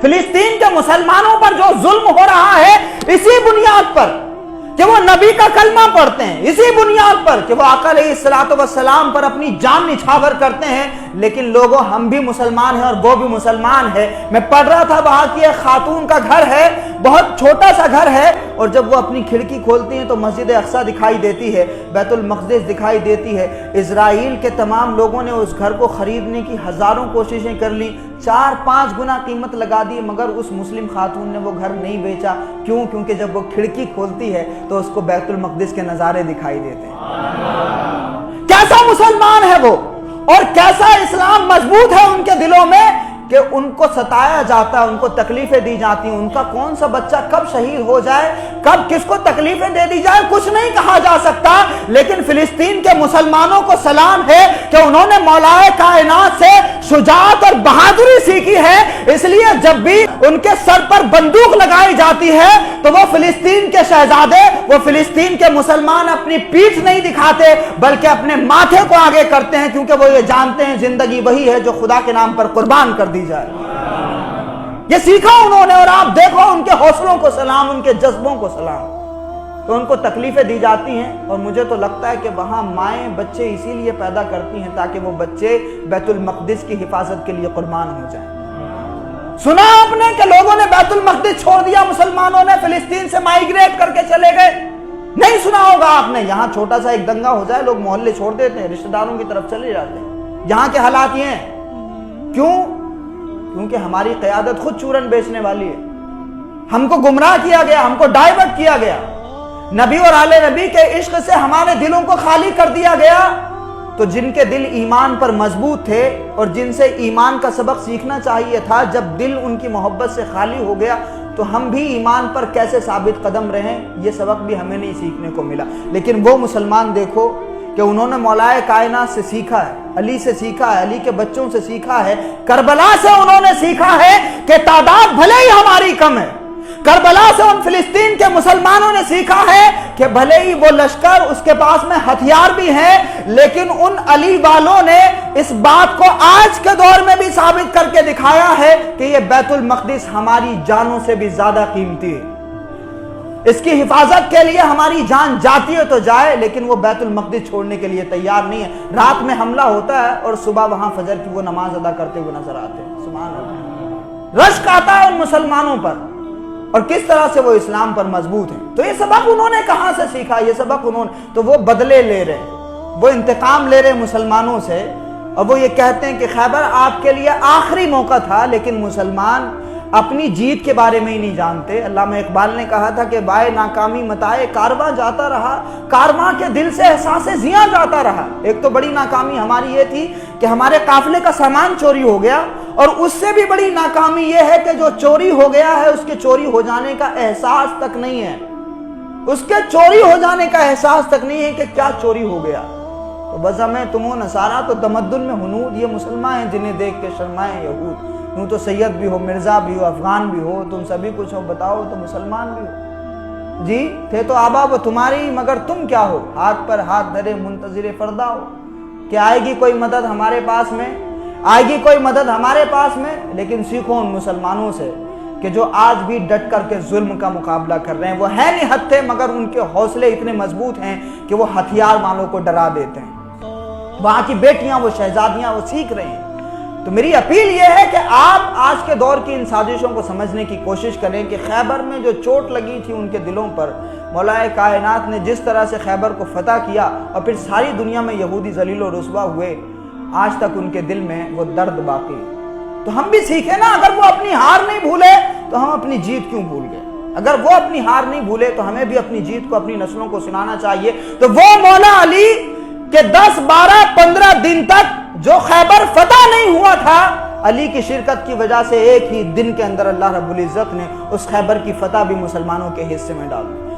फिलिस्तीन के मुसलमानों पर जो जुल्म हो रहा है, इसी बुनियाद पर कि वो नबी का कलमा पढ़ते हैं, इसी बुनियाद पर कि वो आका अलैहिस्सलातु वस्सलाम पर अपनी जान निछावर करते हैं, लेकिन लोगों हम भी मुसलमान हैं और वो भी मुसलमान है। मैं पढ़ रहा था, वहां की एक खातून का घर है, बहुत छोटा सा घर है, और जब वो अपनी खिड़की खोलती हैं तो मस्जिद अक्सा दिखाई देती है, बैतुल मक़दिस दिखाई देती है। इजराइल के तमाम लोगों ने उस घर को खरीदने की हजारों कोशिशें कर ली, 4-5 गुना कीमत लगा दी, मगर उस मुस्लिम खातून ने वो घर नहीं बेचा। क्यों? क्योंकि जब वो खिड़की खोलती है तो उसको बैतुल मक़दिस के नज़ारे दिखाई देते हैं। कैसा मुसलमान है वो, और कैसा इस्लाम मजबूत है उनके दिलों में कि उनको सताया जाता है, उनको तकलीफें दी जाती हैं। उनका कौन सा बच्चा कब शहीद हो जाए, कब किसको तकलीफें दे दी जाए, कुछ नहीं कहा जा सकता। लेकिन फिलिस्तीन के मुसलमानों को सलाम है कि उन्होंने मौलाए कायनात से शुजाअत और बहादुरी सीखी है। इसलिए जब भी उनके सर पर बंदूक लगाई जाती है तो वो फिलिस्तीन के शहजादे, वो फिलिस्तीन के मुसलमान अपनी पीठ नहीं दिखाते, बल्कि अपने माथे को आगे करते हैं, क्योंकि वो ये जानते हैं जिंदगी वही है जो खुदा के नाम पर कुर्बान कर दी जाए। ये सीखा उन्होंने, और आप देखो उनके हौसलों को सलाम, उनके जज्बों को सलाम। तो उनको तकलीफें दी जाती हैं, और मुझे तो लगता है कि वहां माएं बच्चे इसीलिए पैदा करती हैं ताकि वो बच्चे बैतुल मक़दिस की हिफाजत के लिए कुर्बान हो जाएं। सुना आपने कि लोगों ने बैतुल मक़दिस छोड़ दिया, मुसलमानों ने फिलिस्तीन से माइग्रेट करके चले गए? नहीं सुना होगा आपने। यहां छोटा सा एक दंगा हो जाए, लोग मोहल्ले छोड़ देते हैं, रिश्तेदारों की तरफ चले जाते हैं। यहां के हालात ये हैं। क्यों? क्योंकि हमारी क़यादत खुद चूरन बेचने वाली है। हमको गुमराह किया गया, हमको डाइवर्ट किया गया, नबी और आले नबी के इश्क से हमारे दिलों को खाली कर दिया गया। तो जिनके दिल ईमान पर मजबूत थे और जिनसे ईमान का सबक सीखना चाहिए था, जब दिल उनकी मोहब्बत से खाली हो गया तो हम भी ईमान पर कैसे साबित कदम रहें, ये सबक भी हमें नहीं सीखने को मिला। लेकिन वो मुसलमान देखो कि उन्होंने मौलाए कायनात से सीखा है, अली से सीखा है, अली के बच्चों से सीखा है, करबला से उन्होंने सीखा है कि तादाद भले ही हमारी कम है। करबला से उन फिलिस्तीन के मुसलमानों ने सीखा है कि भले ही वो लश्कर, उसके पास में हथियार भी हैं, लेकिन उन अली वालों ने इस बात को आज के दौर में भी साबित करके दिखाया है कि ये बैतुल मक़दिस हमारी जानों से भी ज्यादा कीमती है। इसकी हिफाजत के लिए हमारी जान जाती है तो जाए, लेकिन वो बैतुल मक़दिस छोड़ने के लिए तैयार नहीं है। रात में हमला होता है और सुबह वहां फजर की वो नमाज अदा करते हुए नजर आते हैं। सुभान अल्लाह। रश्क आता है उन मुसलमानों पर, और किस तरह से वो इस्लाम पर मजबूत हैं। तो ये सबक उन्होंने कहां से सीखा? ये सबक उन्होंने, तो वो बदले ले रहे, वो इंतकाम ले रहे मुसलमानों से, और वो ये कहते हैं कि खैबर आपके लिए आखिरी मौका था, लेकिन मुसलमान अपनी जीत के बारे में ही नहीं जानते। अल्लामा इकबाल ने कहा था कि बाय नाकामी मताए कारवां जाता रहा, कारवां के दिल से एहसासे जिया जाता रहा। एक तो बड़ी नाकामी हमारी ये थी कि हमारे काफिले का सामान चोरी हो गया, और उससे भी बड़ी नाकामी ये है कि जो चोरी हो गया है उसके चोरी हो जाने का एहसास तक नहीं है, उसके चोरी हो जाने का एहसास तक नहीं है कि क्या चोरी हो गया। तो बस हमें तुमो नसारा तो तमद्दुन में हुनूद, ये मुसलमान हैं जिन्हें देख के शर्माए यहूद। यूं तो सैयद भी हो, मिर्जा भी हो, अफगान भी हो, तुम सभी कुछ हो, बताओ तो मुसलमान भी हो। जी थे तो आबा वो तुम्हारी, मगर तुम क्या हो? हाथ पर हाथ धरे मुंतजिर फरदा हो। कि आएगी कोई मदद हमारे पास में, आएगी कोई मदद हमारे पास में। लेकिन सीखो उन मुसलमानों से कि जो आज भी डट करके जुल्म का मुकाबला कर रहे हैं। वो है नहीं हत्थे, मगर उनके हौसले इतने मजबूत हैं कि वो हथियार वालों को डरा देते हैं। वहां की बेटियां, वो शहजादियां, वो सीख रहे हैं। तो मेरी अपील यह है कि आप आज के दौर की इन साजिशों को समझने की कोशिश करें कि खैबर में जो चोट लगी थी उनके दिलों पर, मौलाए कायनात ने जिस तरह से खैबर को फतह किया और फिर सारी दुनिया में यहूदी जलील और रुस्वा हुए, आज तक उनके दिल में वो दर्द बाकी। तो हम भी सीखें ना, अगर वो अपनी हार नहीं भूले तो हम अपनी जीत क्यों भूल गए? अगर वो अपनी हार नहीं भूले तो हमें भी अपनी जीत को अपनी नस्लों को सुनाना चाहिए। तो वो मौला अली के 10, 12, 15 दिन तक जो खैबर फतह नहीं हुआ था, अली की शिरकत की वजह से एक ही दिन के अंदर अल्लाह रब्बुल इज्जत ने उस खैबर की फतह भी मुसलमानों के हिस्से में डाल दी।